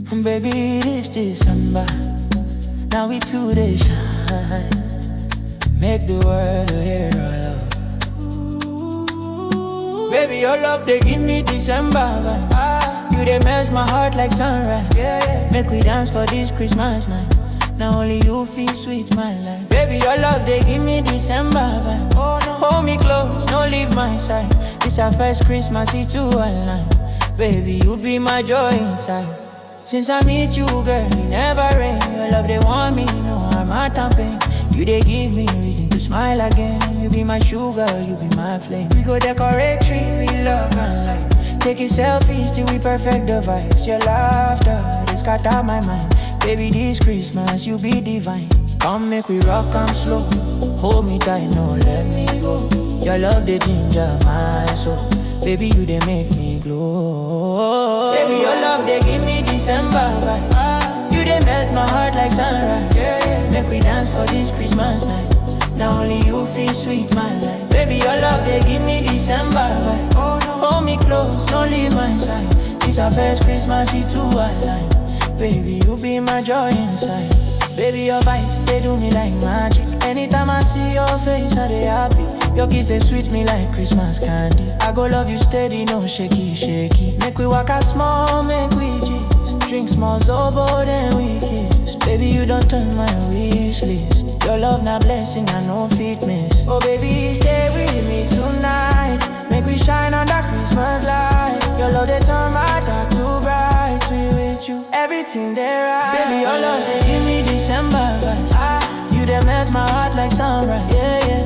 Baby, this December, now we two days shine. Make the world hear our love. Baby, your love, they give me December vibe. You they melt my heart like sunrise. Make we dance for this Christmas night. Now only you feel sweet, my life. Baby, your love, they give me December vibe. Oh no, hold me close, don't leave my side. This our first Christmas, it's too alive. Baby, you be my joy inside. Since I meet you, girl, you never rain. Your love, they want me, no harm, heart and pain. You they give me reason to smile again. You be my sugar, you be my flame. We go decorate tree, we love and light. Taking selfies till we perfect the vibes. Your laughter, they scatter my mind. Baby, this Christmas, you be divine. Come make we rock, I'm slow. Hold me tight, no let me go. Your love, they ginger my soul. Baby, you they make me glow. Baby, your love, they give me December vibe. You they melt my heart like sunrise. Make we dance for this Christmas night. Now only you feel sweet, my life. Baby, your love, they give me December vibe. Oh no, hold me close, don't leave my side. This our first Christmas, it's too alive. Baby, you be my joy inside. Baby, your vibe, they do me like magic. Anytime I see your face, I they happy. Your kiss, they sweet me like Christmas candy. I go love you steady, no shaky, shaky. Make we walk out small, make we cheese. Drink small Zobo, then we kiss. Baby, you don't turn my wish list. Your love, not blessing, I know fit miss. Oh, baby, stay with me tonight. Make we shine under Christmas light. Your love, they turn my dark to bright. We with you, everything they right. Baby, your love, they give me December vibes. You they melt my heart like sunrise.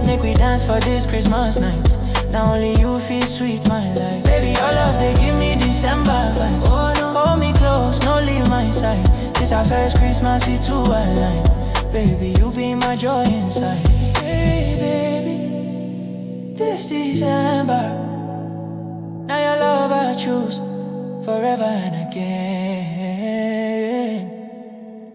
Make we dance for this Christmas night. Now only you feel sweet, my life. Baby, your love, they give me December vibes. Oh no, hold me close, no leave my side. This our first Christmas, it's too alive. Baby, you be my joy inside. Hey, baby, this December. Now your love I choose forever and again.